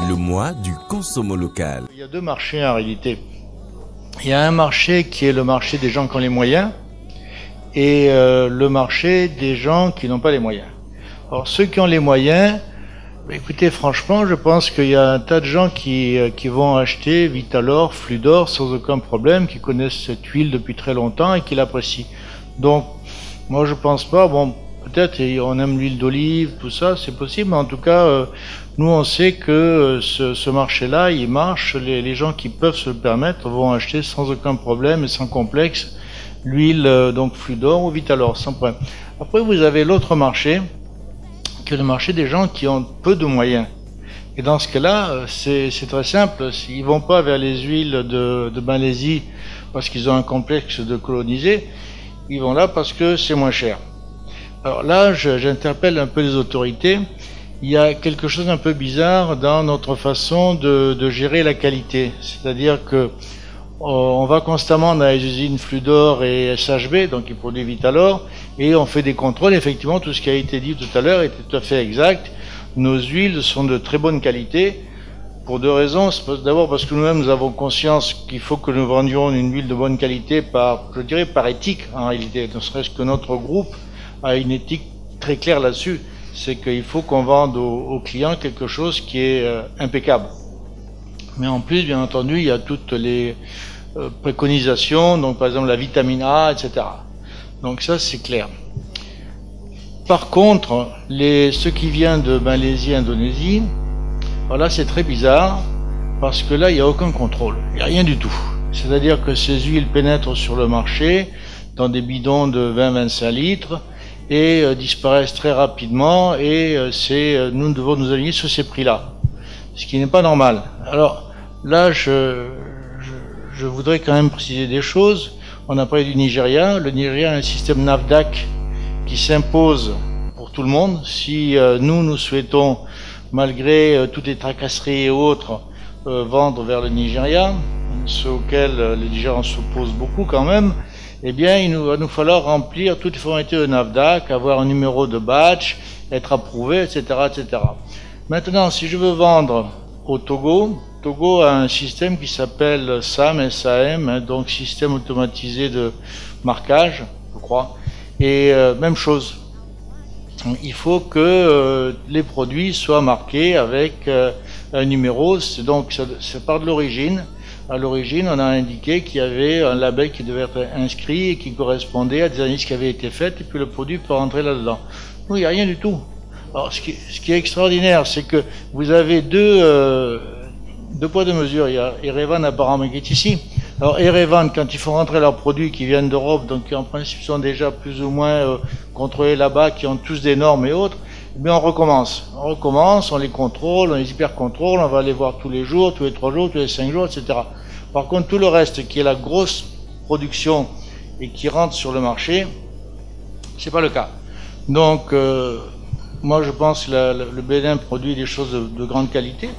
Le mois du consommé local. Il y a deux marchés en réalité. Il y a un marché qui est le marché des gens qui ont les moyens et le marché des gens qui n'ont pas les moyens. Alors ceux qui ont les moyens, écoutez, franchement, je pense qu'il y a un tas de gens qui vont acheter Vitalor, Fludor sans aucun problème, qui connaissent cette huile depuis très longtemps et qui l'apprécient. Donc, moi je pense pas, bon, peut-être on aime l'huile d'olive, tout ça, c'est possible, mais en tout cas, nous on sait que ce marché-là, il marche, les gens qui peuvent se le permettre vont acheter sans aucun problème et sans complexe l'huile donc Fludor ou Vitalor, sans problème. Après, vous avez l'autre marché, que le marché des gens qui ont peu de moyens. Et dans ce cas-là, c'est très simple. Ils vont pas vers les huiles de Malaisie parce qu'ils ont un complexe de coloniser. Ils vont là parce que c'est moins cher. Alors là, j'interpelle un peu les autorités. Il y a quelque chose d'un peu bizarre dans notre façon de gérer la qualité. C'est-à-dire que on va constamment dans les usines Fludor et SHB, donc ils produisent Vitalor, et on fait des contrôles. Effectivement, tout ce qui a été dit tout à l'heure était tout à fait exact. Nos huiles sont de très bonne qualité, pour deux raisons. D'abord parce que nous-mêmes, nous avons conscience qu'il faut que nous vendions une huile de bonne qualité je dirais, par éthique, en réalité. Ne serait-ce que notre groupe a une éthique très claire là-dessus. C'est qu'il faut qu'on vende aux clients quelque chose qui est impeccable. Mais en plus, bien entendu, il y a toutes les préconisations, donc par exemple la vitamine A, etc. Donc ça, c'est clair. Par contre, ceux qui viennent de Malaisie, Indonésie, voilà, c'est très bizarre, parce que là, il n'y a aucun contrôle. Il n'y a rien du tout. C'est-à-dire que ces huiles pénètrent sur le marché, dans des bidons de 20-25 litres, et disparaissent très rapidement, et nous devons nous aligner sur ces prix-là. Ce qui n'est pas normal. Alors, là, je voudrais quand même préciser des choses. On a parlé du Nigeria. Le Nigeria a un système NAFDAC qui s'impose pour tout le monde. Si nous souhaitons, malgré toutes les tracasseries et autres, vendre vers le Nigeria, ce auquel les Nigérians s'opposent beaucoup quand même, eh bien, il va nous falloir remplir toutes les formalités de NAFDAC, avoir un numéro de batch, être approuvé, etc., etc. Maintenant, si je veux vendre au Togo a un système qui s'appelle SAM, donc système automatisé de marquage, je crois. Et même chose, il faut que les produits soient marqués avec un numéro. Donc ça part de l'origine. À l'origine, on a indiqué qu'il y avait un label qui devait être inscrit et qui correspondait à des analyses qui avaient été faites, et puis le produit peut rentrer là-dedans. Non, il n'y a rien du tout. Alors, ce qui est extraordinaire, c'est que vous avez deux poids, deux mesures. Il y a Erevan apparemment qui est ici. Alors, Erevan, quand ils font rentrer leurs produits qui viennent d'Europe, donc qui en principe sont déjà plus ou moins contrôlés là-bas, qui ont tous des normes et autres, eh bien on recommence. On les contrôle, on les hyper-contrôle, on va les voir tous les jours, tous les 3 jours, tous les 5 jours, etc. Par contre, tout le reste qui est la grosse production et qui rentre sur le marché, c'est pas le cas. Donc, moi, je pense que le Bénin produit des choses de grande qualité.